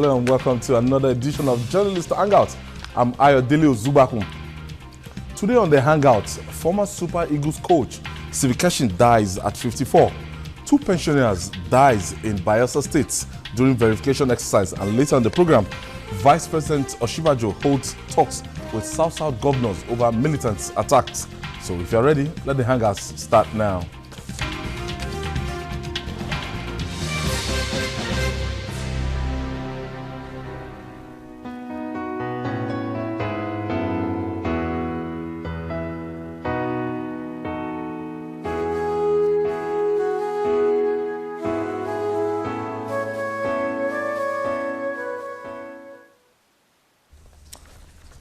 Hello and welcome to another edition of Journalist Hangout. I'm Ayodele Zubakun. Today on the Hangout, former Super Eagles coach Stephen Keshi dies at 54. Two pensioners dies in Bayelsa State during verification exercise, and later in the program, Vice President Oshibajo holds talks with South governors over militant attacks. So if you're ready, let the Hangouts start now.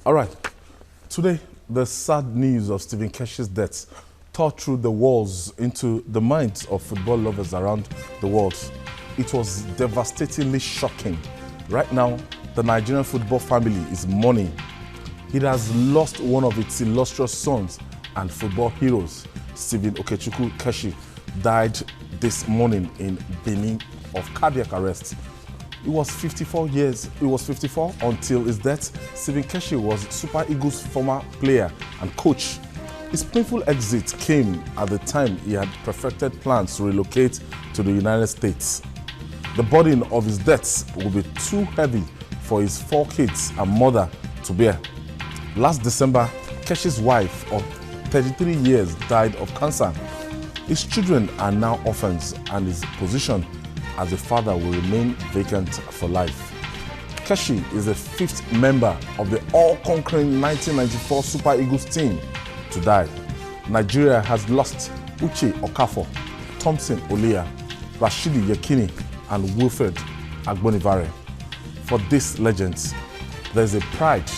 All right, today the sad news of Stephen Keshi's death tore through the walls into the minds of football lovers around the world. It was devastatingly shocking. Right now, the Nigerian football family is mourning. It has lost one of its illustrious sons and football heroes. Stephen Okechukwu Keshi died this morning in Benin of cardiac arrest. He was 54 until his death. Stephen Keshi was Super Eagles' former player and coach. His painful exit came at the time he had perfected plans to relocate to the United States. The burden of his death will be too heavy for his 4 kids and mother to bear. Last December, Keshi's wife of 33 years died of cancer. His children are now orphans, and his position as a father will remain vacant for life. Keshi is the 5th member of the all-conquering 1994 Super Eagles team to die. Nigeria has lost Uche Okafor, Thompson Olia, Rashidi Yekini, and Wilfred Agbonivare. For these legends, there is a pride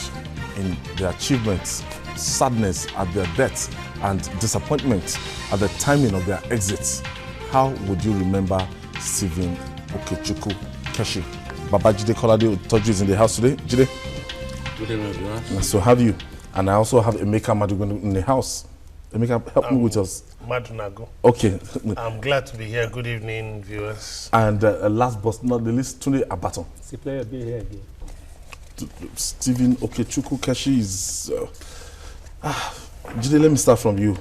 in their achievements, sadness at their death, and disappointment at the timing of their exits. How would you remember Stephen Okechukwu Keshi? Babajide Kolade Toju is in the house today. Jide. Good evening, everyone. Nice to have you. And I also have Emeka Madugun in the house. Emeka, help me with us. Madunago. Okay. I'm glad to be here. Good evening, viewers. And last but not the least, Tunde Abaton. See player be here again. Stephen Okechukwu Keshi is... Jide, let me start from you.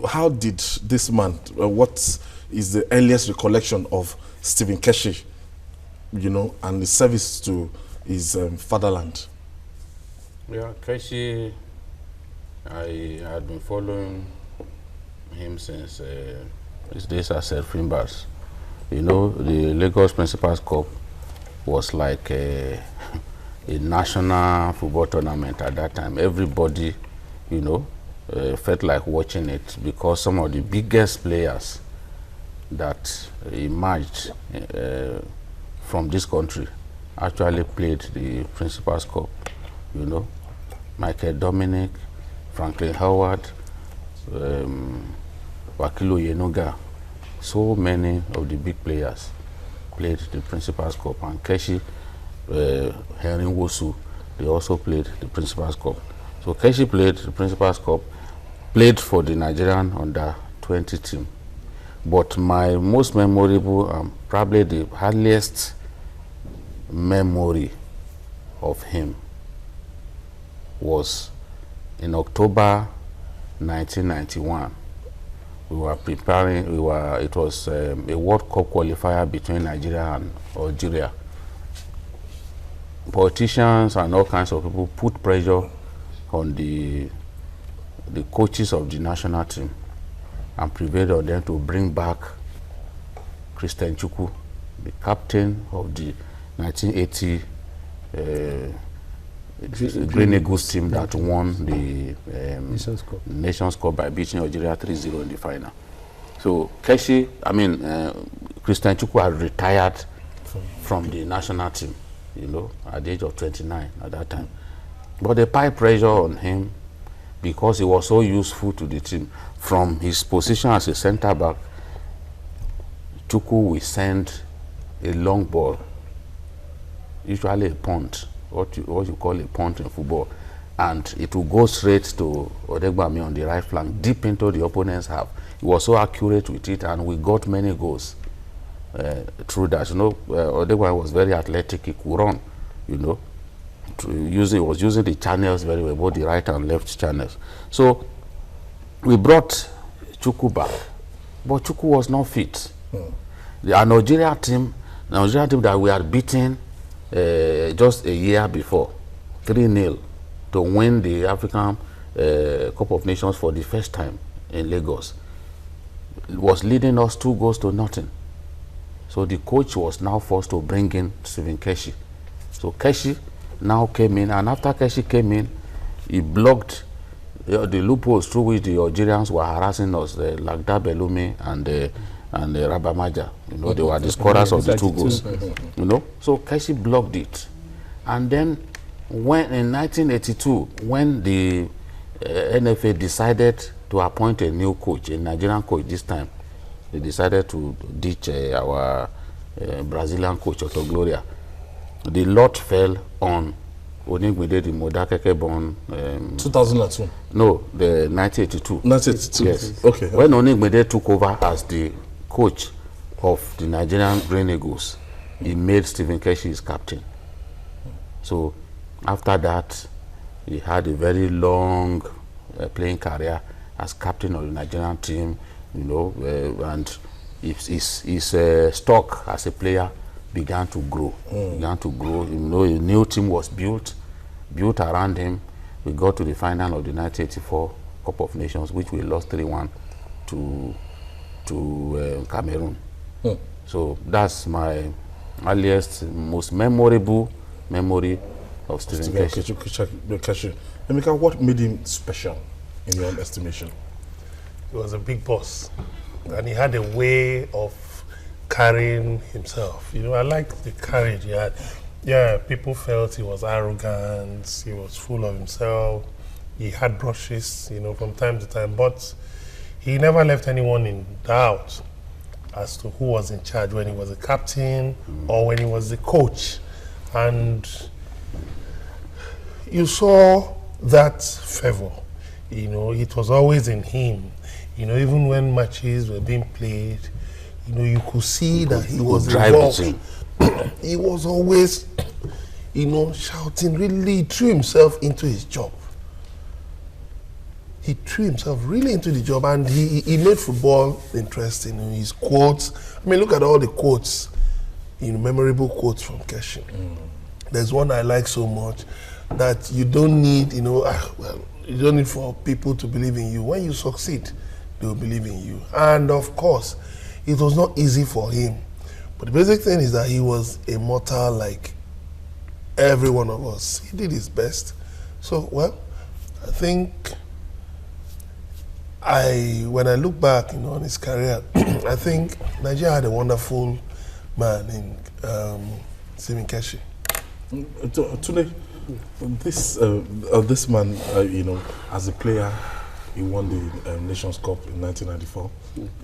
How did this man, what is the earliest recollection of Stephen Keshi, and his service to his fatherland? Yeah, Keshi, I had been following him since his days as Fimbas. The Lagos Principals Cup was like a national football tournament at that time. Everybody, felt like watching it because some of the biggest players that emerged from this country actually played the Principals Cup. Michael Dominic, Franklin Howard, Wakilo Yenuga, so many of the big players played the Principals Cup, and Keshi, Henry Wosu, they also played the Principals Cup. So Keshi played the Principals Cup, played for the Nigerian under-20 team. But my most memorable, probably the earliest memory of him was in October 1991. We were preparing, it was a World Cup qualifier between Nigeria and Algeria. Politicians and all kinds of people put pressure on the coaches of the national team and prevailed on them to bring back Christian Chukwu, the captain of the 1980 Green Eagles team that won the Nations Cup by beating Algeria 3-0 in the final. So Keshi, Christian Chukwu had retired from the national team, at the age of 29 at that time. But they piled pressure on him because he was so useful to the team. From his position as a center back, Chukwu will send a long ball, usually a punt, what you call a punt in football, and it will go straight to Odegbami on the right flank, deep into the opponent's half. He was so accurate with it, and we got many goals. through that. You know, Odegba was very athletic. He could run, you know. He was using the channels very well, both the right and left channels. So we brought Chukwu back, but Chukwu was not fit. Our Nigeria team that we had beaten just a year before, 3-0, to win the African Cup of Nations for the first time in Lagos, was leading us 2-0. So the coach was now forced to bring in Stephen Keshi. So Keshi now came in, and after Keshi came in, he blocked the loopholes through which the Algerians were harassing us, like Belumi and Rabamaja. You know, they were the scorers of the 2 goals. You know, so Keshi blocked it. And then when in 1982, when the NFA decided to appoint a new coach, a Nigerian coach this time, they decided to ditch our Brazilian coach, Otto Gloria. The lot fell on Onigbede, the Modakeke born. 2002? No, the 1982. 1982? Yes. Okay. When Onigbede took over as the coach of the Nigerian Green Eagles, he made Stephen Keshi his captain. So after that, he had a very long playing career as captain of the Nigerian team, you know, and his stock as a player began to grow. You know, a new team was built around him. We got to the final of the 1984 Cup of Nations, which we lost 3-1 to Cameroon. So that's my earliest, most memorable memory of Stephen Keshi. Emeka, what made him special in your own estimation? He was a big boss, and he had a way of carrying himself. You know, I liked the courage he had. Yeah, people felt he was arrogant, he was full of himself, he had brushes, you know, from time to time, but he never left anyone in doubt as to who was in charge when he was a captain or when he was the coach. And you saw that fervor, you know, it was always in him. You know, even when matches were being played, you know, you could see that he was involved. He was always, you know, shouting. Really, he threw himself into his job. He threw himself really into the job, and he made football interesting. You know, his quotes. I mean, look at all the quotes, you know, memorable quotes from Keshi. There's one I like so much, that you don't need, you know, well, you don't need for people to believe in you. When you succeed, they will believe in you. And of course, it was not easy for him. But the basic thing is that he was a mortal like every one of us. He did his best. So, well, I think when I look back, you know, on his career, I think Nigeria had a wonderful man in Stephen Keshi. Today, this man, you know, as a player, he won the Nations Cup in 1994.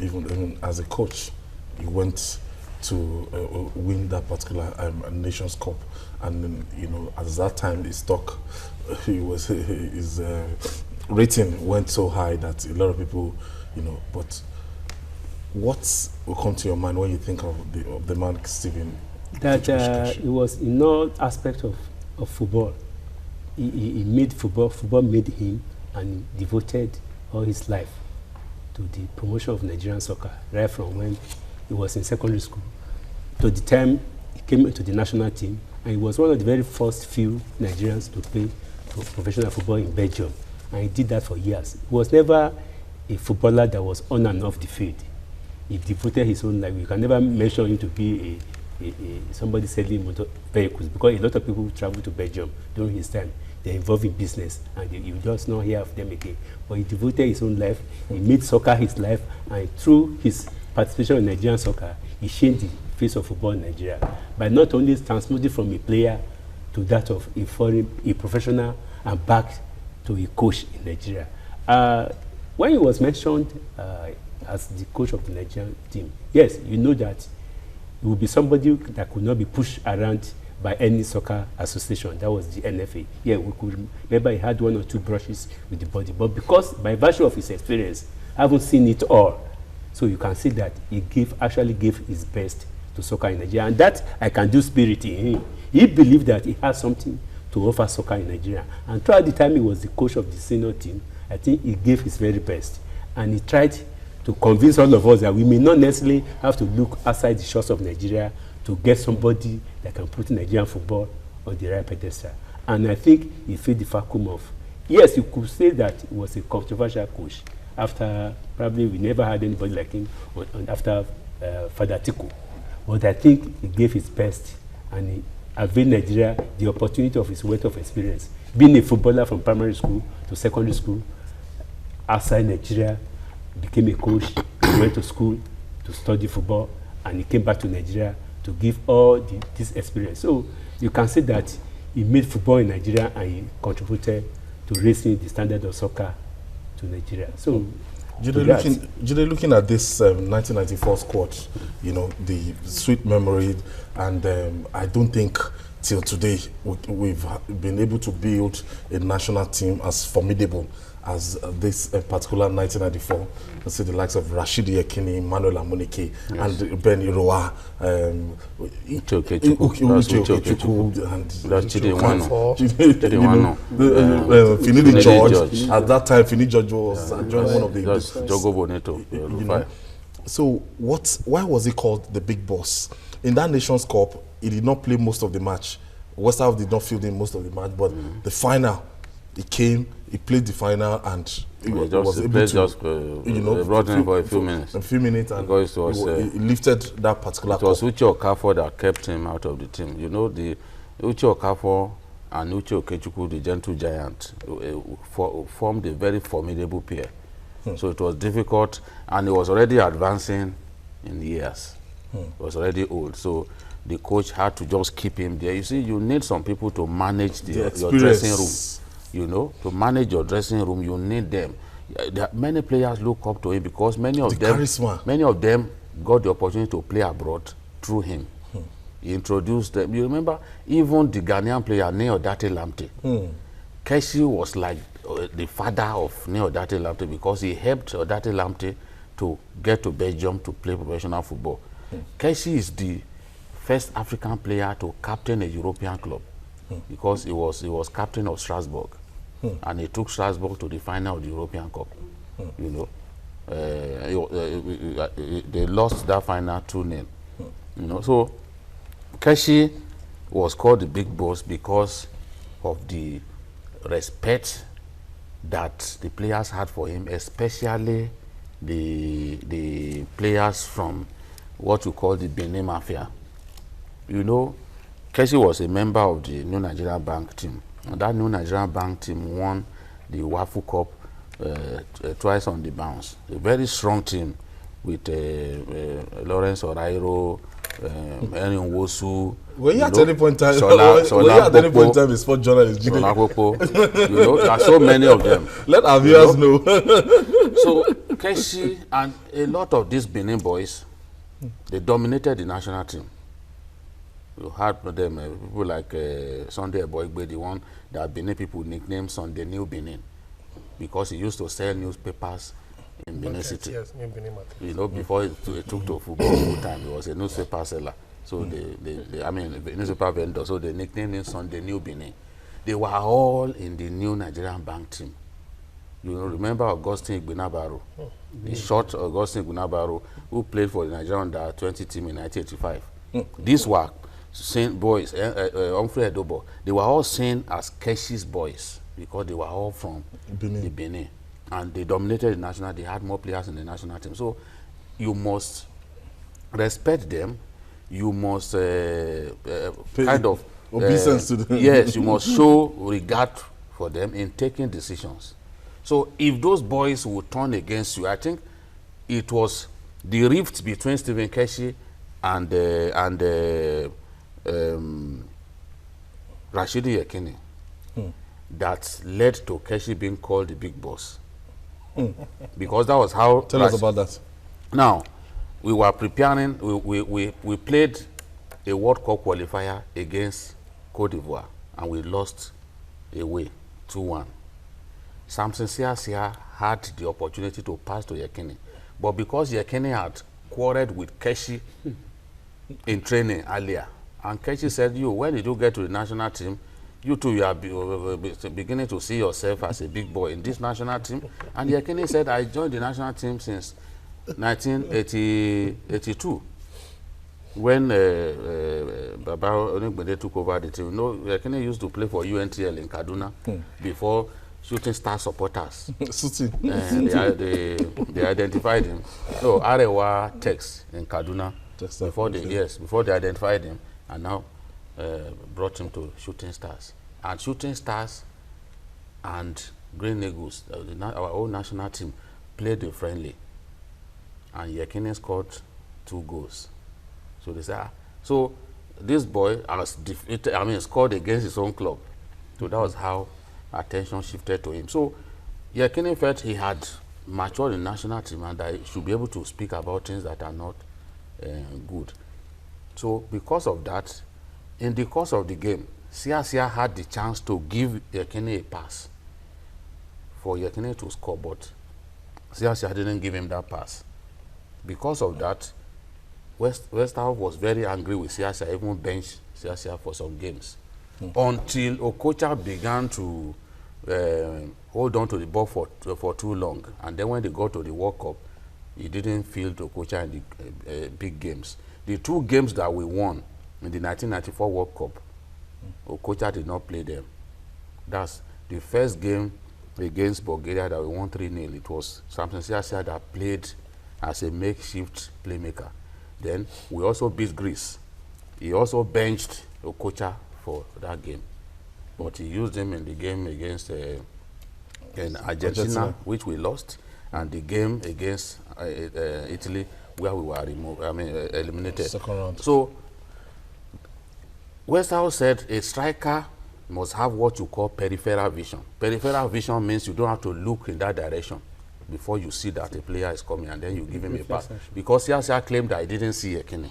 Even as a coach, he went to win that particular Nations Cup, and then, you know, at that time his stock, his rating went so high that a lot of people, you know. But what will come to your mind when you think of the man Stephen? That it was in all aspects of football. He made football made him, and he devoted all his life to the promotion of Nigerian soccer, right from when he was in secondary school to the time he came into the national team, and he was one of the very first few Nigerians to play professional football in Belgium, and he did that for years. He was never a footballer that was on and off the field. He devoted his own life. You can never mention him to be somebody selling motor vehicles, because a lot of people travel to Belgium during his time. They're involved in business, and you just not hear of them again. But he devoted his own life. He made soccer his life, and through his participation in Nigerian soccer, he changed the face of football in Nigeria by not only transmuting from a player to that of a professional, and back to a coach in Nigeria. When he was mentioned as the coach of the Nigerian team, yes, you know that he would be somebody that could not be pushed around by any soccer association. That was the NFA. Yeah, we could remember he had 1 or 2 brushes with the body, but because by virtue of his experience, I haven't seen it all. So you can see that he actually gave his best to soccer in Nigeria. And that I can do spirit in him. He believed that he has something to offer soccer in Nigeria. And throughout the time he was the coach of the senior team, I think he gave his very best. And he tried to convince all of us that we may not necessarily have to look outside the shores of Nigeria to get somebody that can put Nigerian football on the right pedestal. And I think he filled the vacuum of, yes, you could say that he was a controversial coach after, probably we never had anybody like him after Father Tiku. But I think he gave his best and he availed Nigeria the opportunity of his wealth of experience. Being a footballer from primary school to secondary school, outside Nigeria, became a coach, he went to school to study football, and he came back to Nigeria to give all this experience. So you can say that he made football in Nigeria and he contributed to raising the standard of soccer to Nigeria. So, Jide, looking at this 1994 squad, you know, the sweet memory, and I don't think till today we've been able to build a national team as formidable as this particular 1994. You see the likes of Rashidi Yekini, Manuel Amunike, yes, and Ben Iroa, Uche Okechukwu, and Finidi George. At that time, Finidi George was joining one of the Jogo Boneto. You know? So why was he called the Big Boss? In that Nations Cup, he did not play most of the match. West Ham did not field in most of the match, but the final, he came, he played the final, and he was able to, you know, brought him for a few minutes. A few minutes, and because it was, he lifted that particular cup. It was Uche Okafor that kept him out of the team. You know, the Uche Okafor and Uche Okechukwu, the gentle giant, formed a very formidable pair. So it was difficult, and he was already advancing in the years. He was already old, so the coach had to just keep him there. You see, you need some people to manage your dressing room. You know, to manage your dressing room, you need them. Many players look up to him because many of them got the opportunity to play abroad through him. He introduced them. You remember, even the Ghanaian player Neodate Lamte. Keshi was like the father of Neodate Lamte because he helped Neodate Lamte to get to Belgium to play professional football. Keshi is the first African player to captain a European club because he was captain of Strasbourg, and he took Strasbourg to the final of the European Cup. You know, they lost that final 2-0. You know, so Keshi was called the Big Boss because of the respect that the players had for him, especially the players from what we call the Benin Mafia. You know, Keshi was a member of the New Nigerian Bank team. And that New Nigerian Bank team won the Wafu Cup twice on the bounce. A very strong team with Lawrence Orairo, Erin Wosu. Were you at any point in time a sport journalist? You know, there are so many of them. Let our viewers know. So Keshi and a lot of these Benin boys, they dominated the national team. You had them, people like Sunday Eboigbe, the one that Benin people nicknamed Sunday New Benin, because he used to sell newspapers in Benin City. Yes, in Benin market. You know, before he took to football full time, he was a newspaper seller. So I mean, the newspaper vendor. So they nicknamed him Sunday New Benin. They were all in the New Nigerian Bank team. You know, remember Augustine Igbinabaro, the short Augustine Igbinabaro, who played for the Nigerian under-20 team in 1985. These were seen boys, Humphrey Edobo. They were all seen as Keshi's boys because they were all from the Benin. And they dominated the national. They had more players in the national team. So you must respect them. You must kind of obeisance to them. Yes, you must show regard for them in taking decisions. So if those boys would turn against you, I think it was the rift between Stephen Keshi and Rashidi Yekini that led to Keshi being called the Big Boss. Because that was how... Tell us about that. Now, we were preparing, we played a World Cup qualifier against Cote d'Ivoire, and we lost away 2-1. Samson Siasia had the opportunity to pass to Yekini. But because Yekini had quarreled with Keshi in training earlier. And Keshi said, when did you get to the national team? You too, you are beginning to see yourself as a big boy in this national team. And Yekini said, I joined the national team since 1982. When Babaginda took over the team. You know, Yekini used to play for UNTL in Kaduna before Shooting Star supporters. They identified him. So Arewa Tex in Kaduna before they identified him, and now brought him to Shooting Stars. And Shooting Stars and Green Eagles, our own national team, played a friendly, and Yekini scored 2 goals. So they say, so this boy has scored against his own club. So that was how attention shifted to him. So Yekini felt he had matured in the national team and that he should be able to speak about things that are not good. So because of that, in the course of the game, Sia had the chance to give Yekini a pass for Yekini to score, but Sia didn't give him that pass. Because of that, Westerhoff was very angry with Sia, even benched Sia for some games. Until Okocha began to hold on to the ball for too long. And then when they got to the World Cup, he didn't field Okocha in the big games. The 2 games that we won in the 1994 World Cup, Okocha did not play them. That's the first game against Bulgaria that we won 3-0. It was Samson Sia that played as a makeshift playmaker. Then we also beat Greece. He also benched Okocha for that game, but he used him in the game against in Argentina, which we lost, and the game against Italy, where we were eliminated. Second round. So Westerhoff said a striker must have what you call peripheral vision. Peripheral vision means you don't have to look in that direction before you see that a player is coming, and then you give him a pass. Because Sia claimed that I didn't see Yekini.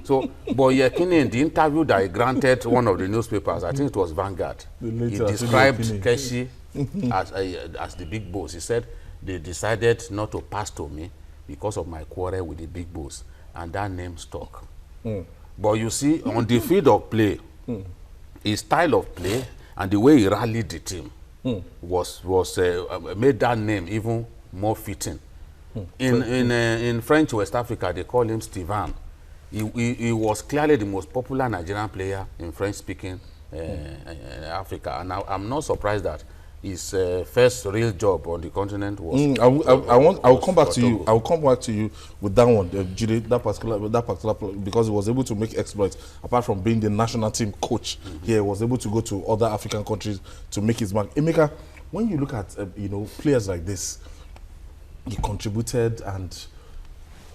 So, but Yekini, in the interview that he granted one of the newspapers, I think it was Vanguard, he described Keshi as the big boss. He said they decided not to pass to me because of my quarrel with the big boss, and that name stuck. But you see, on the field of play, his style of play and the way he rallied the team was made that name even more fitting. In French West Africa, they call him Stevan. He was clearly the most popular Nigerian player in French-speaking Africa, and I'm not surprised that his first real job on the continent was. I'll come back to you. I'll come back to you with that one, Jide, that particular because he was able to make exploits. Apart from being the national team coach, he was able to go to other African countries to make his mark. Emeka, when you look at players like this, he contributed, and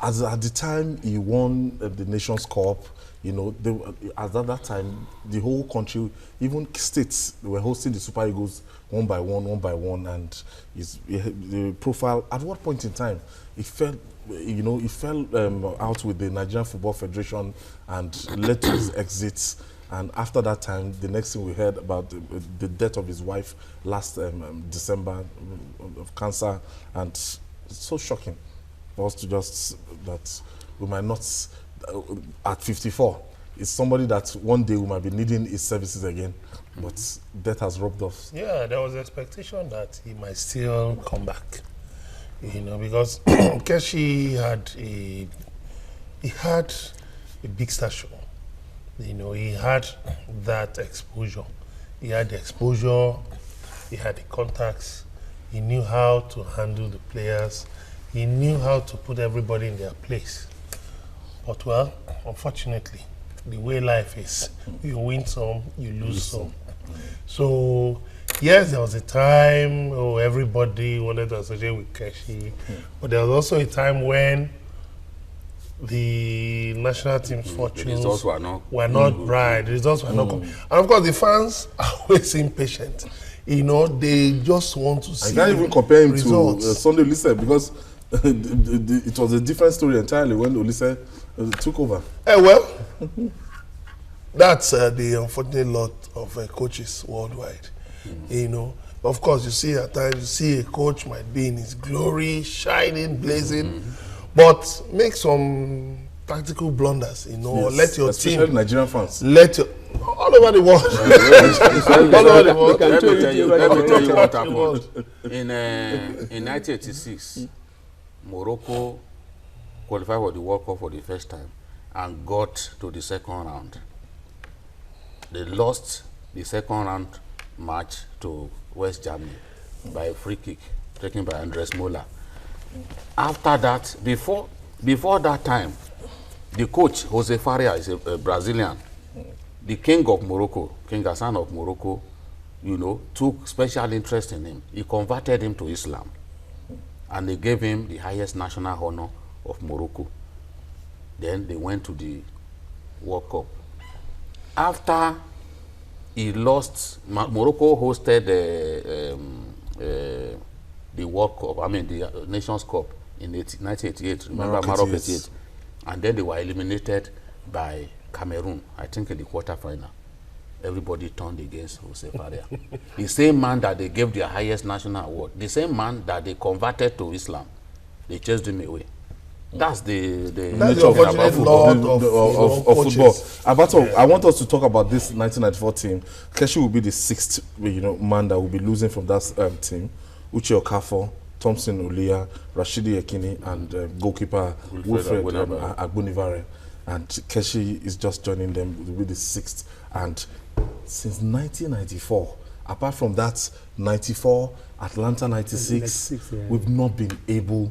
at the time he won the Nations Cup, at that time, the whole country, even states, were hosting the Super Eagles one by one, and the profile, at what point in time, it fell out with the Nigerian Football Federation and led to his exits. And after that time, the next thing we heard about the death of his wife last December of cancer, and it's so shocking for us to just that we might not, at 54, it's somebody that one day we might be needing his services again, but death has robbed us. Yeah, there was expectation that he might still come back, because Keshi had a big stature. He had that exposure. He had the exposure, he had the contacts, he knew how to handle the players, he knew how to put everybody in their place. But well, unfortunately, the way life is, you win some, you lose some. So yes, there was a time everybody wanted to associate with Keshi, but there was also a time when the national team's fortunes were not bright. The results were not coming. And of course, the fans are always impatient. They just want to see. I can't even compare him to Sunday Olise, because it was a different story entirely when Olise took over. Well, that's the unfortunate lot of coaches worldwide. Of course, you see at times, you see a coach might be in his glory, shining, blazing, but make some tactical blunders, you know, or let your especially team, Nigerian fans. let your, all over the world. All over the world. Let me tell you what happened. In 1986, Morocco qualified for the World Cup for the first time and got to the second round. They lost the second round match to West Germany by a free kick taken by Andres Muller. After that, before that time, the coach, Jose Faria, is a Brazilian. The king of Morocco, King Hassan of Morocco, you know, took special interest in him. He converted him to Islam. And they gave him the highest national honor of Morocco. Then they went to the World Cup. After he lost, Morocco hosted the World Cup, I mean the Nations Cup in 1988, remember Maroc 88. And then they were eliminated by Cameroon, I think in the quarterfinal. Everybody turned against Jose Faria. The same man that they gave their highest national award, the same man that they converted to Islam, they chased him away. That's the That's the unfortunate lot of football. I want us to talk about this 1994 team. Keshi will be the sixth, man that will be losing from that team. Uche Okafor, Thompson Ulia, Rashidi Ekini, and goalkeeper Wilfred Agbonivare. And Keshi is just joining them. Will be the sixth. And since 1994, apart from that 94, Atlanta 96, we've not been able,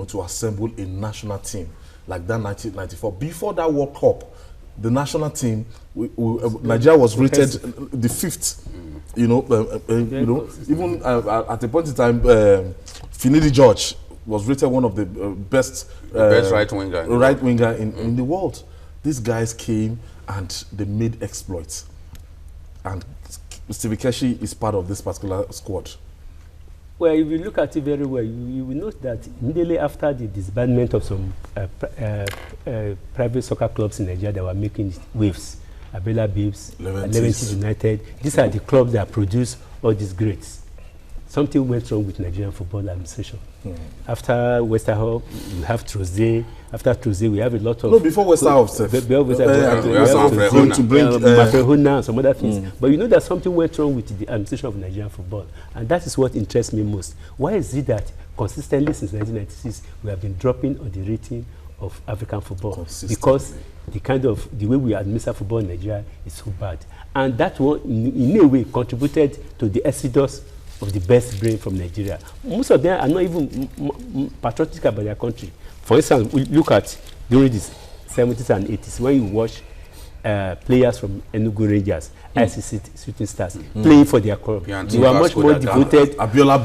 to assemble a national team like that 1994. Before that World Cup, the national team, Nigeria was rated the fifth. Even at a point in time, Finidi George was rated one of the best right winger in the world. These guys came and they made exploits. And Stevie Keshi is part of this particular squad. Well, if you look at it very well, you will note that immediately after the disbandment of some private soccer clubs in Nigeria that were making waves, Abela Babes, Leventis United, these are the clubs that produce all these greats. Something went wrong with Nigerian football administration. After Westerhoff, you have Troze. After Troze, we have a lot of... No, before Westerhoff. We have Mafrehuna and some other things. But you know that something went wrong with the administration of Nigerian football. And that is what interests me most. Why is it that consistently since 1996, we have been dropping on the rating of African football? Because the way we administer football in Nigeria is so bad. And that one, in a way, contributed to the exodus of the best brain from Nigeria. Most of them are not even patriotic about their country. For instance, we look at during the 70s and 80s, when you watch players from Enugu Rangers, ICC Shooting Stars, playing for their club, they were much more devoted. Abiola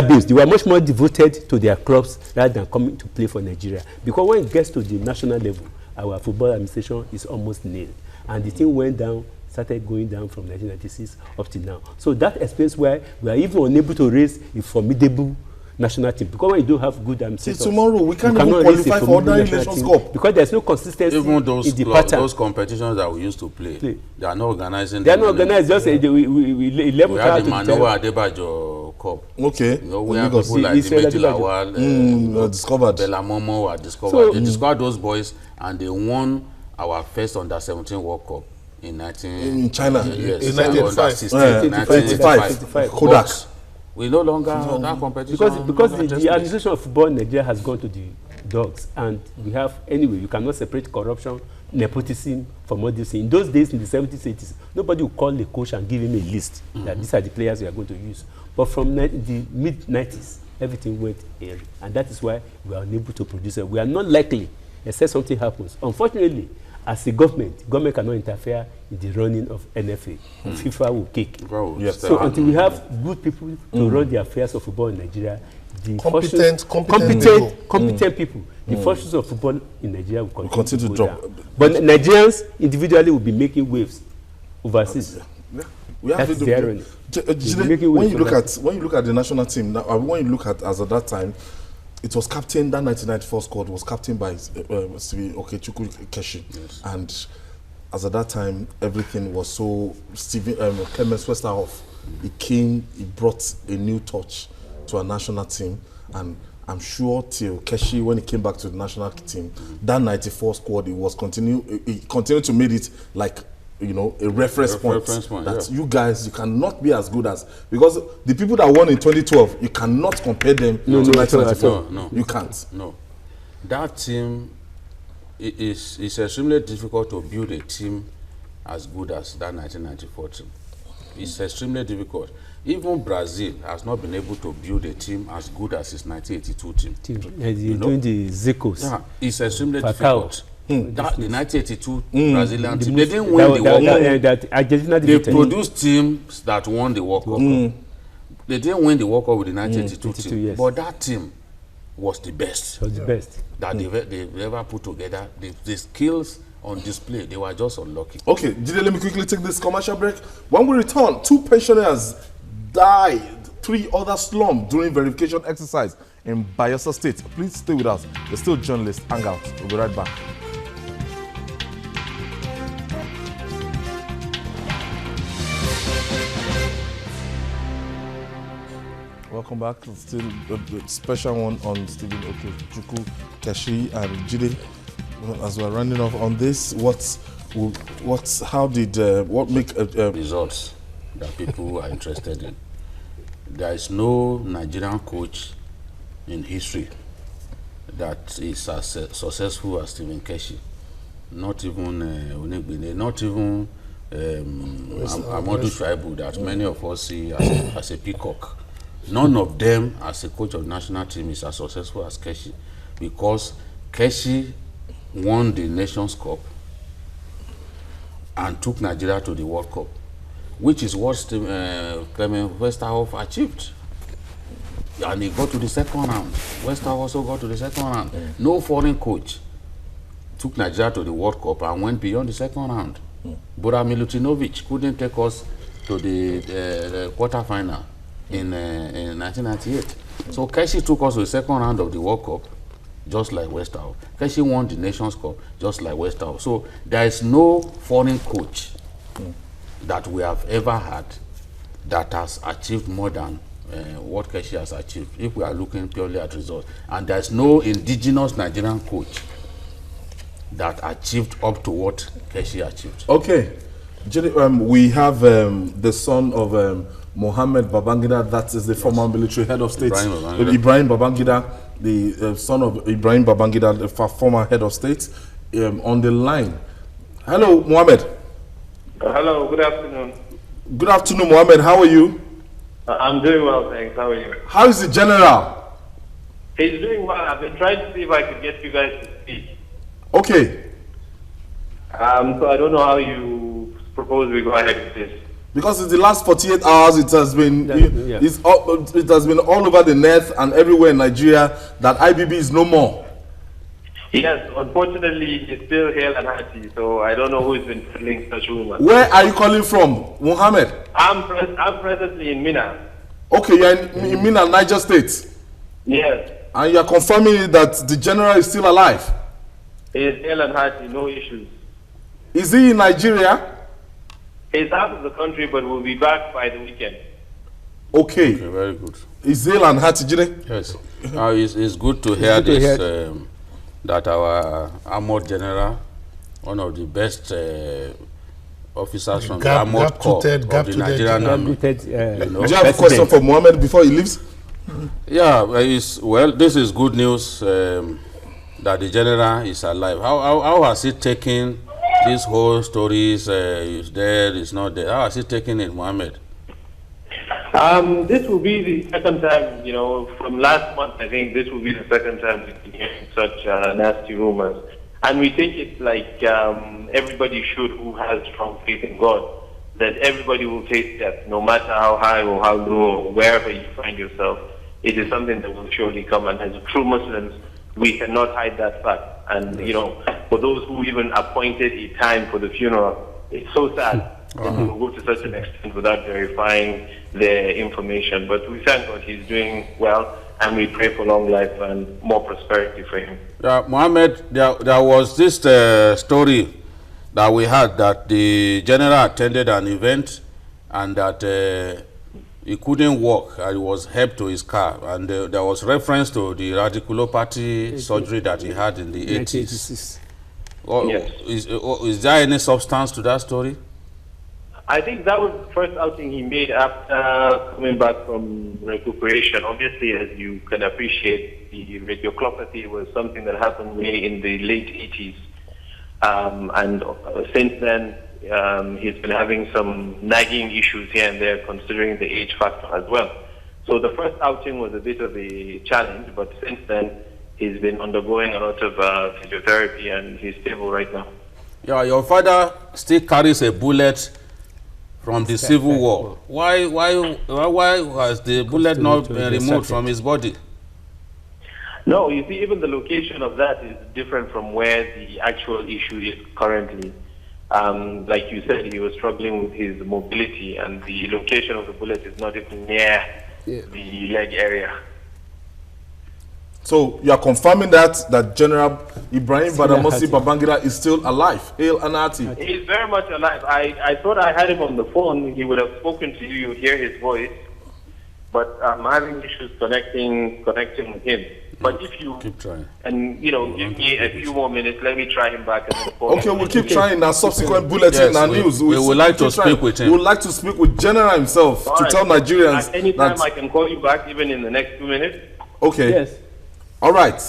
Babes. They were much more devoted to their clubs rather than coming to play for Nigeria. Because when it gets to the national level, our football administration is almost nil. And the thing went down, started going down from 1996 up to now. So that explains why we are even unable to raise a formidable national team. Because when you don't have good administrators, tomorrow we can't even qualify for ordinary Nations Cup. Because there's no consistency even in the pattern. Those competitions that we used to play. They are not organizing. They are not organized. Just we level out. We had the Manoa Adebayo Cup. Okay. We have people like Dimeji Lawal, discovered. Belamomo were discovered. So, they discovered those boys and they won our first under-17 World Cup in China. In 1985. Kodak. We no longer have that competition. Because the administration of football in Nigeria has gone to the dogs, and we have, anyway, you cannot separate corruption, nepotism from all this. In those days, in the 70s, 80s, nobody would call the coach and give him a list that these are the players we are going to use. But from the mid-90s, everything went airy, and that is why we are unable to produce it. We are not likely, except something happens. Unfortunately, as a government cannot interfere in the running of NFA. FIFA will kick. So until we have good people to run the affairs of football in Nigeria, the competent people, the fortunes of football in Nigeria will continue to drop. But Nigerians individually will be making waves overseas. That's the irony. When you look at the national team, when you look at as at that time, it was captained, that 1994 squad was captained by Okechukwu Keshi. Yes. And as at that time, everything was so Clemens Westerhoff, he brought a new touch to our national team. And I'm sure till Keshi, when he came back to the national team, that 94 squad, he continued to make it like, you know, a reference point that you guys, you cannot be as good as, because the people that won in 2012, you cannot compare them to 1994. No, you can't. No, that team is extremely difficult to build a team as good as that 1994 team. It's extremely difficult. Even Brazil has not been able to build a team as good as his 1982 team. Doing the Zicos. Yeah, it's extremely difficult. The 1982 Brazilian team, they didn't win the World Cup. They produced teams that won the World Cup. They didn't win the World Cup with the 1982 team, yes. But that team was the best. Was the best that they've ever put together. The skills on display, they were just unlucky. Okay, Jide, let me quickly take this commercial break. When we return, 2 pensioners died, 3 others slumped during verification exercise in Bayelsa State. Please stay with us. You're still journalists. Hangout. We'll be right back. Welcome back. Still a special one on Stephen Okechukwu, Keshi, and Jide. As we're running off on this, what make results that people are interested in? There is no Nigerian coach in history that is as successful as Stephen Keshi. Not even Onegbine, not even Amadou Shaibu that many of us see as a peacock. None of them as a coach of the national team is as successful as Keshi, because Keshi won the Nations Cup and took Nigeria to the World Cup, which is what Clement Westerhoff achieved. And he got to the second round. Westerhoff also got to the second round. No foreign coach took Nigeria to the World Cup and went beyond the second round. Bora Milutinovic couldn't take us to the quarterfinal in 1998. So Keshi took us to the second round of the World Cup, just like Westerhoff. Keshi won the Nations Cup, just like Westerhoff. So there is no foreign coach that we have ever had that has achieved more than what Keshi has achieved, if we are looking purely at results. And there is no indigenous Nigerian coach that achieved up to what Keshi achieved. Okay. We have the son of Mohammed Babangida, that is the former military head of state. Ibrahim Babangida, the son of Ibrahim Babangida, the former head of state, on the line. Hello, Mohammed. Hello, good afternoon. Good afternoon, Mohammed. How are you? I'm doing well, thanks. How are you? How is the general? He's doing well. I've been trying to see if I could get you guys to speak. Okay. So I don't know how you propose we go ahead with this. Because in the last 48 hours, it has been it has been all over the net and everywhere in Nigeria that IBB is no more. Yes, unfortunately, it's still hale and hearty, so I don't know who's been filling such rumors. Where are you calling from, Mohammed? I'm presently in Mina. Okay, you're in Mina, Niger State. Yes. And you're confirming that the general is still alive? He's hale and hearty, no issues. Is he in Nigeria? He's out of the country, but will be back by the weekend. Okay. Okay, very good. Is hale and hearty, Jide? Yes. It's good to hear this. That our armored general, one of the best officers from the armored corps of the Nigerian Army. Do you have a question for Mohammed before he leaves? Yeah, this is good news that the general is alive. How has he taken this whole stories? Is there, is not there? How has he taken it, Mohammed? This will be the second time, from last month, I think this will be the second time we've been hearing such nasty rumors. And we think it's like everybody should, who has strong faith in God, that everybody will take steps, no matter how high or how low, or wherever you find yourself. It is something that will surely come. And as true Muslims, we cannot hide that fact. And, for those who even appointed a time for the funeral, it's so sad that they will go to such an extent without verifying their information. But we thank God he's doing well, and we pray for long life and more prosperity for him. Mohammed, there was this story that we had that the general attended an event and that he couldn't walk. He was helped to his car, and there was reference to the radiculopathy surgery that he had in the 80s. Yes. Is there any substance to that story? I think that was the first outing he made after coming back from recuperation. Obviously, as you can appreciate, the radiculopathy was something that happened really in the late 80s. And since then, he's been having some nagging issues here and there, considering the age factor as well. So the first outing was a bit of a challenge, but since then, he's been undergoing a lot of physiotherapy, and he's stable right now. Yeah, your father still carries a bullet from the Civil War. Why has the bullet not been removed from his body? No, you see, even the location of that is different from where the actual issue is currently. Like you said, he was struggling with his mobility, and the location of the bullet is not even near the leg area. So you are confirming that General Ibrahim Badamasi Babangida is still alive, hail and hearty. He's very much alive. I thought I had him on the phone. He would have spoken to you. You would hear his voice. But I'm having issues connecting with him. But if you keep trying, and give me a few more minutes, let me try him back. And okay, we'll keep trying. Our subsequent bulletin and news. We would like to speak with him. We would like to speak with General himself to tell Nigerians. At any time, I can call you back, even in the next 2 minutes. Okay. Yes. All right.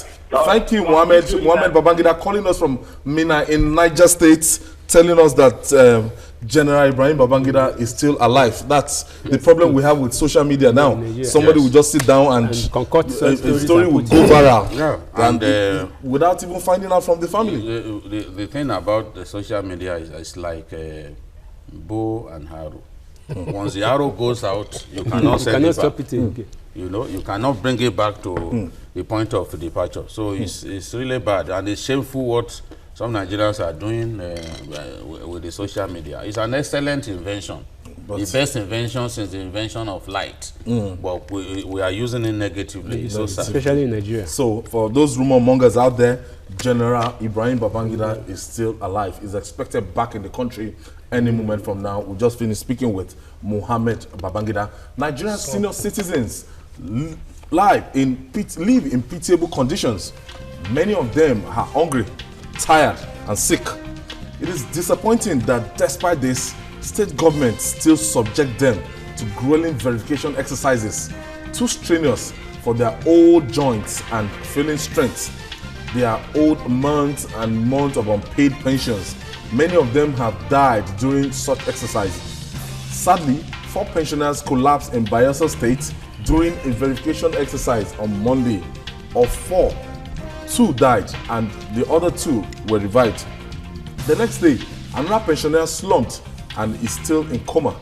Thank you, Mohammed Babangida, calling us from Mina in Niger State, telling us that General Ibrahim Babangida is still alive. That's the problem we have with social media now. Somebody will just sit down and concoct a story will go viral. Yeah. And without even finding out from the family. The thing about the social media is it's like bow and arrow. Once the arrow goes out, you cannot send it back. You cannot bring it back to the point of departure. So it's really bad, and it's shameful what some Nigerians are doing with the social media. It's an excellent invention, the best invention since the invention of light. But we are using it negatively, especially in Nigeria. So for those rumor mongers out there, General Ibrahim Babangida is still alive. He's expected back in the country any moment from now. We just finished speaking with Mohammed Babangida. Nigerian senior citizens live in live in pitiable conditions. Many of them are hungry, tired, and sick. It is disappointing that despite this, state governments still subject them to grueling verification exercises, too strenuous for their old joints and failing strength. They are owed months and months of unpaid pensions. Many of them have died during such exercises. Sadly, 4 pensioners collapsed in Bayelsa State during a verification exercise on Monday. Of 4, 2 died and the other 2 were revived. The next day, another pensioner slumped and is still in coma.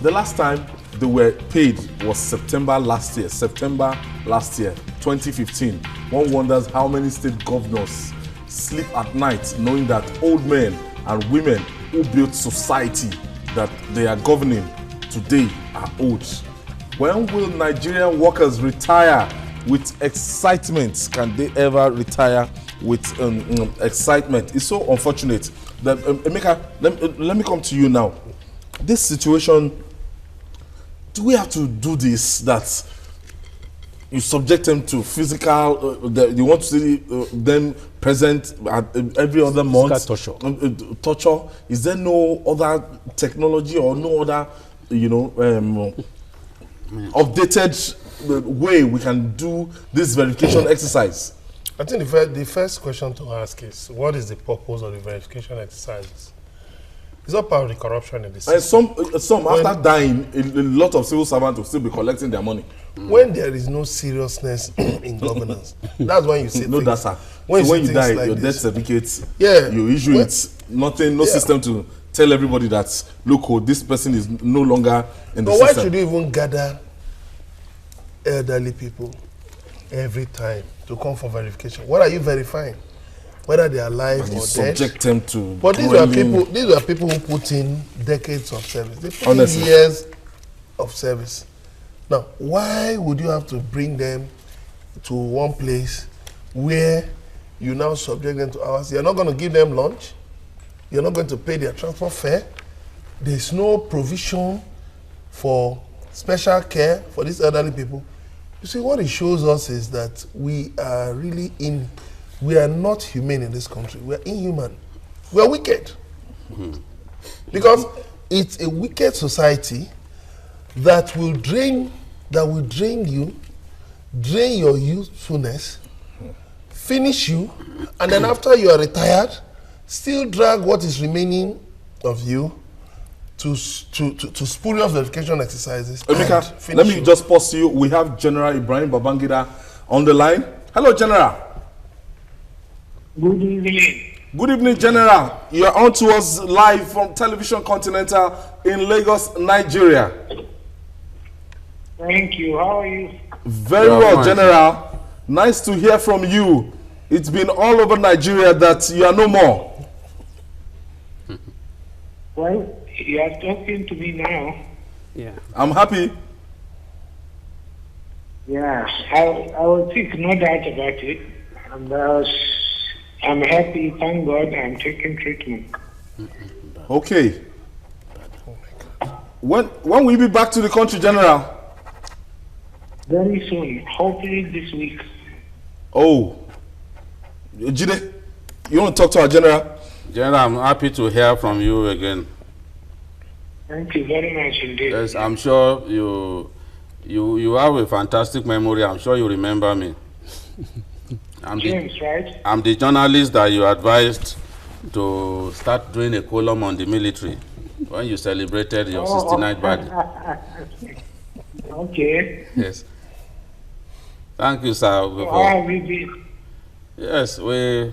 The last time they were paid was September last year, 2015. One wonders how many state governors sleep at night knowing that old men and women who built society that they are governing today are old. When will Nigerian workers retire with excitement? Can they ever retire with excitement? It's so unfortunate that Emeka, let me come to you now. This situation, do we have to do this, that you subject them to physical, you want to see them present at every other month? Torture. Is there no other technology or no other, updated way we can do this verification exercise? I think the first question to ask is, what is the purpose of the verification exercises? It's not part of the corruption in the system. Some after dying, a lot of civil servants will still be collecting their money. When there is no seriousness in governance, that's when you see no things. Data. When you die, like your this, death certificate, yeah, you issue it. Nothing, no system to tell everybody that, look, this person is no longer in the system. But why should you even gather elderly people every time to come for verification? What are you verifying? Whether they are alive or dead? Subject them to. But these were people who put in decades of service. They put in years of service. Now, why would you have to bring them to one place where you now subject them to hours? You're not going to give them lunch. You're not going to pay their transport fare. There's no provision for special care for these elderly people. You see, what it shows us is that we are really we are not humane in this country. We are inhuman. We are wicked. Because it's a wicked society that will drain you, drain your youthfulness, finish you, and then after you are retired, still drag what is remaining of you to spurious verification exercises. Emeka, let me just pause you. We have General Ibrahim Babangida on the line. Hello, General. Good evening. Good evening, General. You are on to us live from Television Continental in Lagos, Nigeria. Thank you. How are you? Very well, General. Nice to hear from you. It's been all over Nigeria that you are no more. Well, you are talking to me now. Yeah. I'm happy. Yeah, I will think no doubt about it. And I'm happy, thank God, I'm taking treatment. Okay. When will you be back to the country, General? Very soon, hopefully this week. Oh. Jide, you want to talk to our General? General, I'm happy to hear from you again. Thank you very much indeed. Yes, I'm sure you have a fantastic memory. I'm sure you remember me. James, right? I'm the journalist that you advised to start doing a column on the military when you celebrated your 69th birthday. Okay. Yes. Thank you, sir. How have you been? Yes, we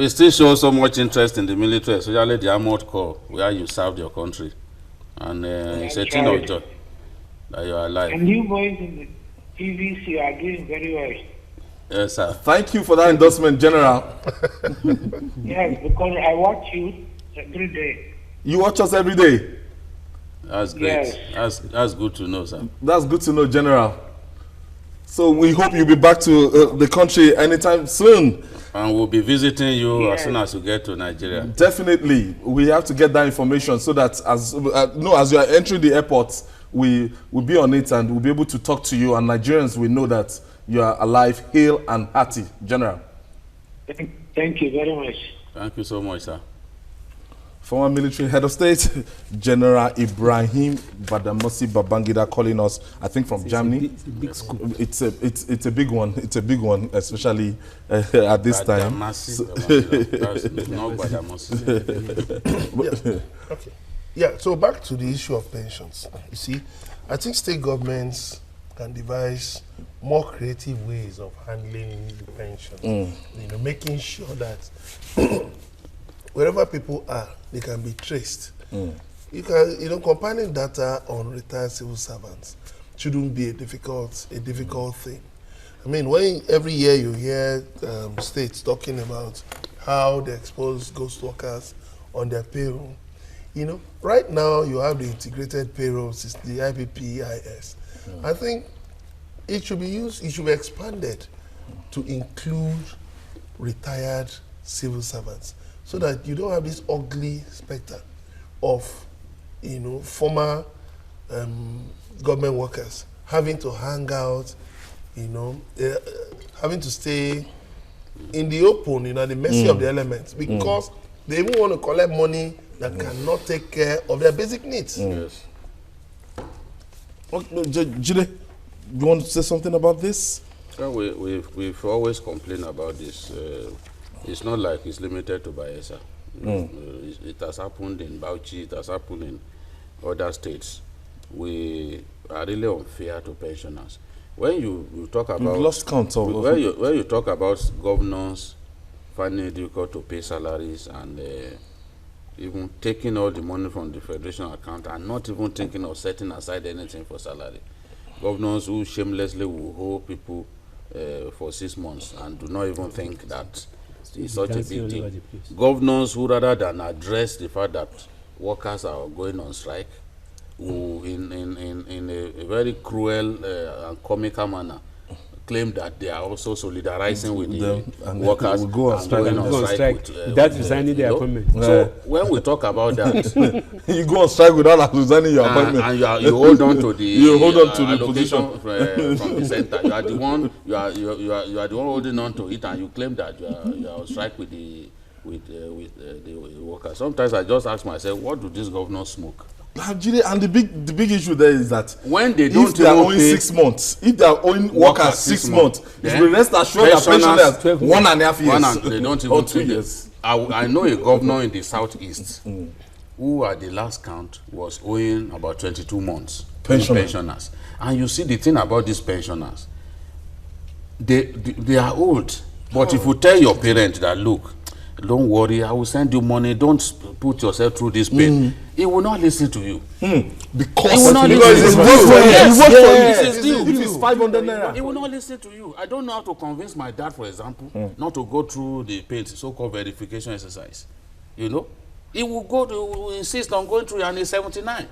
still show so much interest in the military, especially the Armored Corps, where you served your country. And it's a thing of joy that you are alive. And you boys in the TVC are doing very well. Yes, sir. Thank you for that endorsement, General. Yes, because I watch you every day. You watch us every day. That's great. Yes. That's good to know, sir. That's good to know, General. So we hope you'll be back to the country anytime soon. And we'll be visiting you as soon as you get to Nigeria. Definitely. We have to get that information so that as you are entering the airport, we will be on it and we'll be able to talk to you, and Nigerians will know that you are alive, hale and hearty, General. Thank you very much. Thank you so much, sir. Former military head of state, General Ibrahim Badamasi Babangida, calling us, I think from Germany. It's a big scoop. It's a big one. It's a big one, especially at this time. That's not Badamasi. Okay. Yeah, so back to the issue of pensions. You see, I think state governments can devise more creative ways of handling the pensions. You know, making sure that wherever people are, they can be traced. You can, compiling data on retired civil servants shouldn't be a difficult thing. I mean, when every year you hear states talking about how they expose ghost workers on their payroll, right now you have the integrated payroll system, the IPPIS. I think it should be used, it should be expanded to include retired civil servants, so that you don't have this ugly specter of, former government workers having to hang out, having to stay in the open, at the mercy of the elements, because they even want to collect money that cannot take care of their basic needs. Yes. Jide, you want to say something about this? Well, we've always complained about this. It's not like it's limited to Bayelsa. It has happened in Bauchi, it has happened in other states. We are really unfair to pensioners. When you talk about... We've lost count of... When you talk about governors finding it difficult to pay salaries and even taking all the money from the federation account and not even thinking of setting aside anything for salary. Governors who shamelessly will hold people for 6 months and do not even think that it's such a big deal. Governors who, rather than address the fact that workers are going on strike, who in a very cruel and comical manner claim that they are also solidarizing with the and workers will go on strike. going Go on strike without resigning their appointment. So when we talk about that, You go on strike without resigning your appointment. and you hold on to the You hold on to the allocation from the center. You are the one. You are the one holding on to it, and you claim that you are on strike with the workers. Sometimes I just ask myself, what do these governors smoke? And the big issue there is that When they don't if they are even owing pay 6 months, if they are owing workers 6 months, you then should rest assured that pensioners 12 1.5 years. They don't or even 2 pay. years. I know a governor in the southeast who at the last count was owing about 22 months pensioners. And you see the thing about these pensioners, they are old. But if you tell your parent that, look, don't worry, I will send you money, don't put yourself through this pain, he will not listen to you. Because He will not it's listen worth to for you. you. Yes, It's worth for yes, you. it's still If it's 500 naira. He will not listen to you. I don't know how to convince my dad, for example, not to go through the paid so-called verification exercise. You know, he will insist on going through, and he's 79.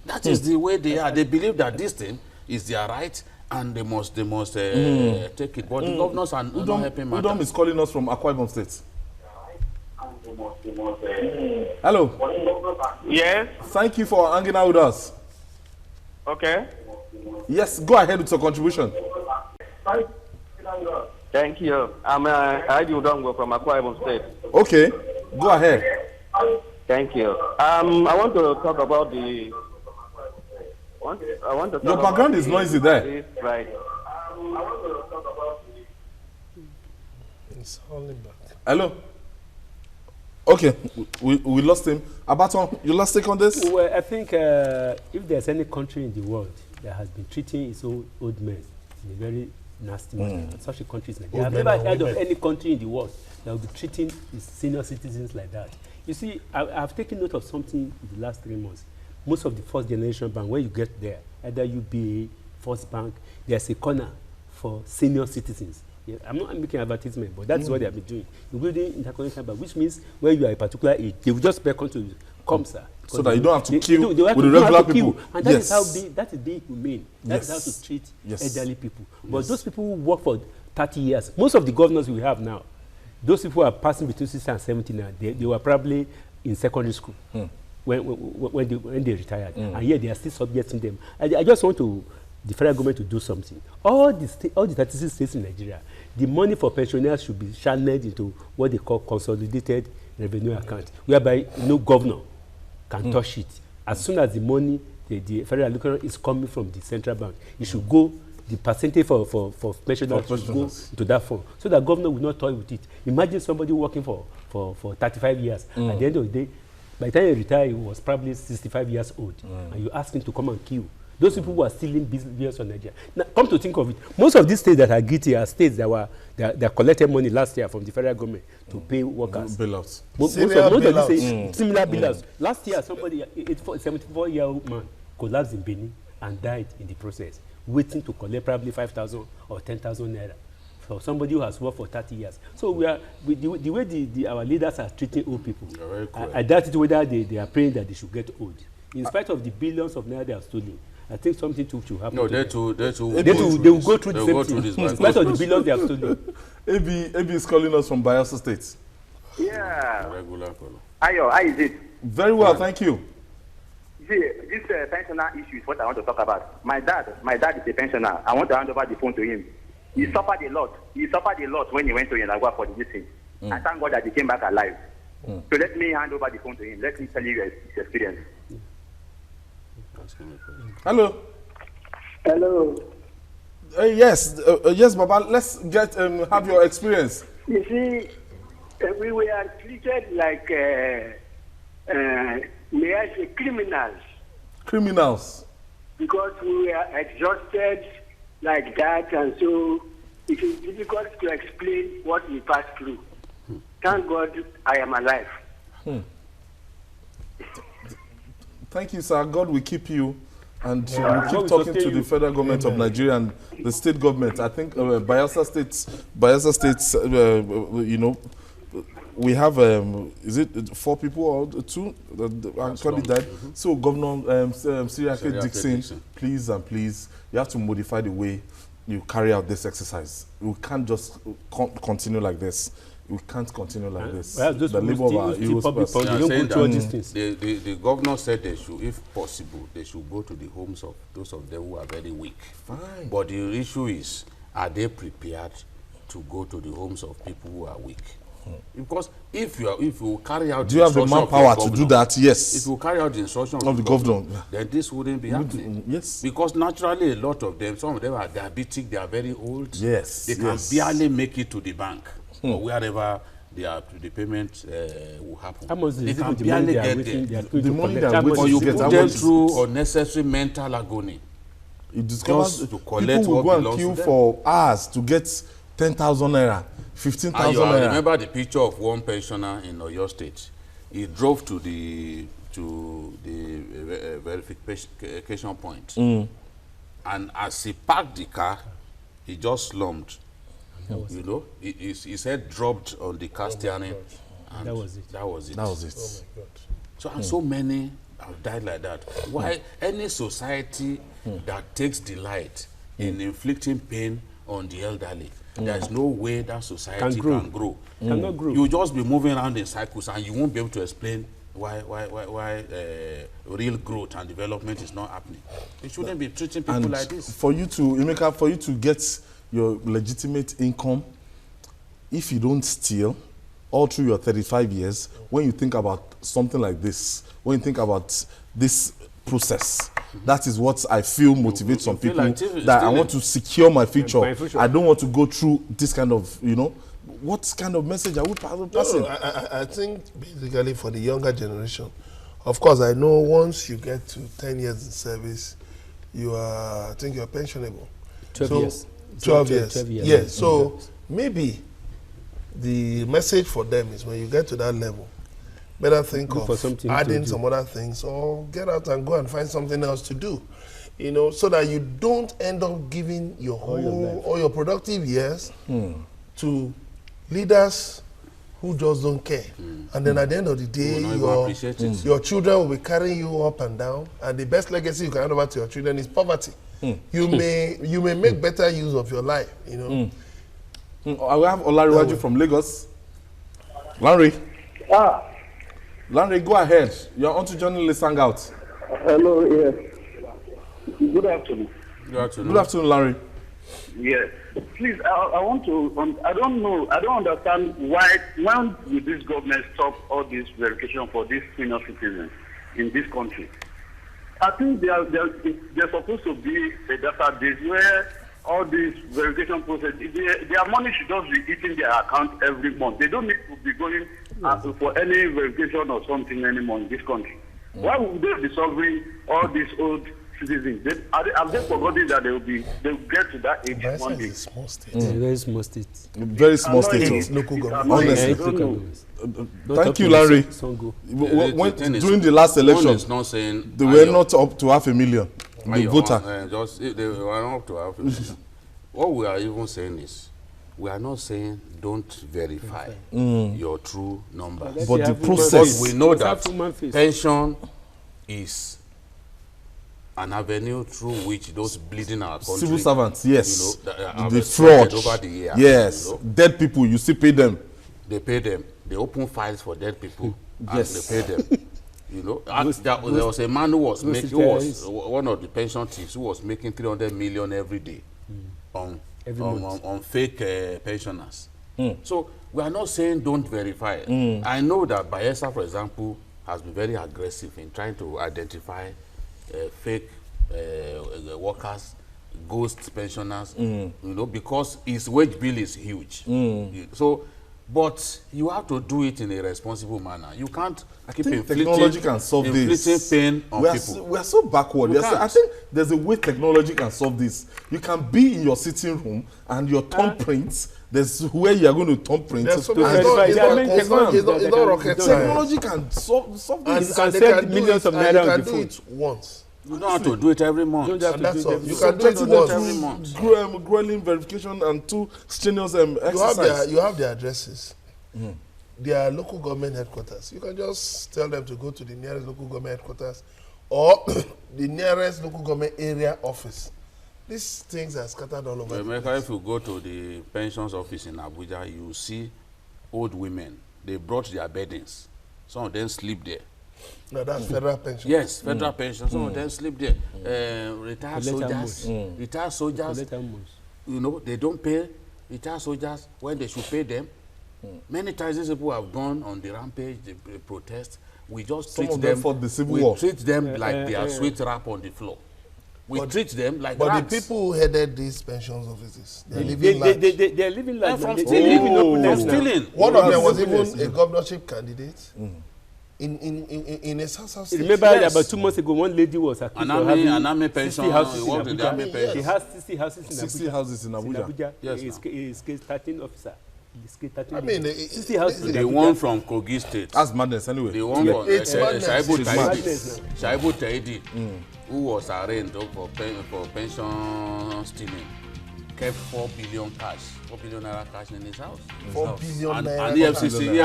That is the way they are. They believe that this thing is their right, and they must take it. But the governors are not helping matters. Udom is calling us from Akwa Ibom State. Hello. Yes. Thank you for hanging out with us. Okay. Yes, go ahead with your contribution. Thank you. I'm Adi Udongo from Akwa Ibom State. Okay, go ahead. Thank you. I want to talk about the. I want to talk Your background is noisy there. Right. It's holding back. Hello. Okay, we lost him. Abaton, you last take on this? Well, I think if there's any country in the world that has been treating its own old men in a very nasty manner, such a country is Nigeria. I've never heard of any country in the world that will be treating its senior citizens like that. You see, I've taken note of something in the last 3 months. Most of the first generation bank, when you get there, either UBA, First Bank, there's a corner for senior citizens. Yeah, I'm not making advertisement, but that's what they have been doing, including interconnection bank, which means when you are a particular age, they will just beckon to you, come, sir. So that you don't have to queue with the don't regular have to people. queue. And that is how that is being humane. That is how to treat elderly people. But those people who work for 30 years, most of the governors we have now, those people who are passing between 60 and 70 now, they were probably in secondary school when they retired. And yet they are still subjecting them. I just want the federal government to do something. All the 36 states in Nigeria, the money for pensioners should be channeled into what they call consolidated revenue account, whereby no governor can touch it. As soon as the money, the federal allocation is coming from the central bank, it should go, the percentage for pensioners should go to that fund, so that governor will not toy with it. Imagine somebody working for 35 years. At the end of the day, by the time he retired, he was probably 65 years old, and you ask him to come and queue. Those people who are stealing business from Nigeria. Now, come to think of it, most of these states that are guilty are states that collected money last year from the federal government to pay workers. Bailouts. Most of these similar bailouts. Last year, somebody, a 74-year-old man, collapsed in Benin and died in the process, waiting to collect probably 5,000 or 10,000 naira for somebody who has worked for 30 years. So we are, the way our leaders are treating old people, I doubt it whether they are praying that they should get old. In spite of the billions of naira they have stolen, I think something should happen. No, they will go through the same thing. In spite of the billions they have stolen. AB is calling us from Bayelsa State. Yeah. Regular caller. Ayo, how is it? Very well, thank you. See, this pensioner issue is what I want to talk about. My dad is a pensioner. I want to hand over the phone to him. He suffered a lot. He suffered a lot when he went to Yanagua for the meeting. I thank God that he came back alive. So let me hand over the phone to him. Let me tell you his experience. Hello. Hello. Yes, Baba. Let's get have your experience. You see, we were treated like may I say criminals. Criminals. Because we were exhausted like that, and so it is difficult to explain what we passed through. Thank God I am alive. Thank you, sir. God will keep you, and we'll keep talking to the federal government of Nigeria and the state government. I think Bayelsa States, you know, we have, is it 4 people or 2 that actually died? So Governor Siriake Dixon, please, you have to modify the way you carry out this exercise. We can't just continue like this. We can't continue like this. Well, those the labor of our heroes first. they don't go through all these things. The governor said they should, if possible, they should go to the homes of those of them who are very weak. Fine. But the issue is, are they prepared to go to the homes of people who are weak? Because if you carry out, do you have the manpower to do that? Yes. If you carry out the instruction of the governor, then this wouldn't be happening. Yes. Because naturally, a lot of them, some of them are diabetic, they are very old. Yes. They can barely make it to the bank or wherever the payment will happen. How much they can the barely money get the money they are that or you get put them through unnecessary mental agony. You discover to collect people will what go and belongs queue to them. for hours to get 10,000 naira, 15,000 I naira. remember the picture of one pensioner in Oyo State. He drove to the verification point, and as he parked the car, he just slumped. You know, his head dropped on the car steering, and that was it. That was it. That was it. Oh my God. So and so many have died like that. Why any society that takes delight in inflicting pain on the elderly, there is no way that society can grow. Cannot grow. You just be moving around in circles, and you won't be able to explain why real growth and development is not happening. You shouldn't be treating people And like this. for you to, Emeka, for you to get your legitimate income, if you don't steal all through your 35 years, when you think about something like this, when you think about this process, that is what I feel motivates some feel people, like that I want to secure my future. My future. I don't want to go through this kind of, you know, what kind of message are we passing? No, I think basically for the younger generation, of course, I know once you get to 10 years in service, you are, I think you're pensionable. 12 So, years. 12 years. 12 years. Yes. So maybe the message for them is when you get to that level, better think Look for of something to adding do. some other things or get out and go and find something else to do. You know, so that you don't end up giving your all your productive years to leaders who just don't care. And then at the end of the day, Will not even appreciate it. your children will be carrying you up and down, and the best legacy you can hand over to your children is poverty. You may make better use of your life, you know. I will have Olariwaju from Lagos. Larry. Larry, go ahead. You're on to journalist Hangout. Hello, yes. Good afternoon. Good afternoon, Larry. Yes. Please, I want to, I don't know, I don't understand why, when will this government stop all this verification for these senior citizens in this country? I think there's supposed to be a database where all this verification process, their money should just be eating their account every month. They don't need to be going for any verification or something anymore in this country. Why would they be solving all these old citizens? Have they forgotten that they'll get to that age one day? Small state. Very small state. Very small state. It's local government. Honestly. Thank you, Larry. During the last election, One is not saying they were not up to 500,000. The voter. They were not up to 500,000. What we are even saying is, we are not saying don't verify your true numbers. But the process, we know that pension is an avenue through which those bleeding our country, civil servants, yes, you know, the fraud, over the years, yes, you know. Dead people, you still pay them. They pay them. They open files for dead people, Yes. and they pay them. You know, there was a man who was one of the pension thieves who was making 300 million every day on fake pensioners. So we are not saying don't verify. I know that Bayelsa, for example, has been very aggressive in trying to identify fake workers, ghost pensioners, you know, because his wage bill is huge. So, but you have to do it in a responsible manner. You can't keep technology can solve this. Pain on people. We are so backward. I think there's a way technology can solve this. You can be in your sitting room and your thumbprints, there's where you are going to thumbprint. It's not rocket science. Technology can solve this. And you can send millions of naira on the phone. You can do it once. You don't have to do it every month. You can do it once. Every month. Grueling verification and two strenuous exercises. You have their addresses. Their local government headquarters. You can just tell them to go to the nearest local government headquarters or the nearest local government area office These things are scattered all over. America, if you go to the pensions office in Abuja, you see old women. They brought their beddings. Some of them sleep there. No, that's federal pension. Yes, federal pension. Some of them sleep there. Retired soldiers. Retired soldiers. You know, they don't pay retired soldiers when they should pay them. Many times these people have gone on the rampage, they protest. We just treat them for the Civil War. Treat them like they are sweet wrap on the floor. We treat them like But rats. the people who headed these pensions offices, they're living They're living like from they stealing. live in From stealing. One of them was even a governorship candidate in a South State. Remember about 2 months ago, one lady was accused of having an army pension. 60 houses in What did the army Abuja. pension? He has 60 houses in 60 Abuja. houses in Abuja. Yes, He's case 13 officer. He's case 13 I mean, 60 houses in The Abuja. one from Kogi State. That's madness anyway. The one from It's madness. Shaibu It's madness Taidi. Shaibu Taidi, who was arraigned for pension stealing, kept 4 billion cash, 4 billion naira cash in his house. 4 billion And naira. EFCC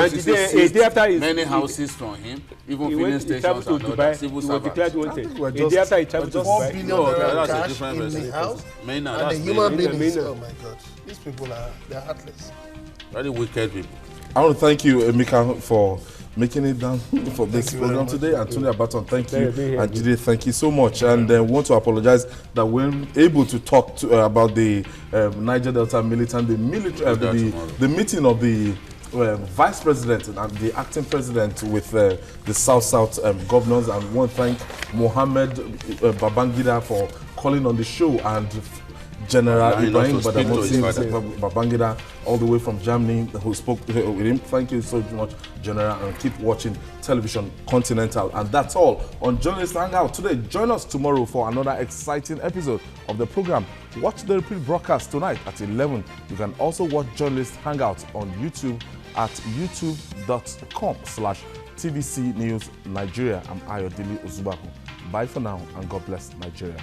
a day after his- many houses from him, even He filling went, he traveled stations to and Dubai. other civil He was declared servants. wanted. we're A just- day after he traveled to 4 Dubai. billion No, naira that's a cash different in person. the house. Maina, And the that's human Maina. being is, Maina. oh my God, these people they're heartless. Very wicked people. I want to thank you, Emeka, for making it down for this you very program much. today. And Tony Abaton, thank you. Very And Jide, thank you so much. And want to apologize that we weren't able to talk about the Niger Delta militant, the meeting of the vice president and the acting president with the South governors. And want to thank Mohammed Babangida for calling on the show, and General Ibrahim Babangida, all the way from Germany, who spoke with him. Thank you so much, General, and keep watching Television Continental. And that's all on Journalist Hangout today. Join us tomorrow for another exciting episode of the program. Watch the repeat broadcast tonight at 11. You can also watch Journalist Hangout on YouTube at youtube.com/TVC News Nigeria. I'm Ayodele Ozubaku. Bye for now, and God bless Nigeria.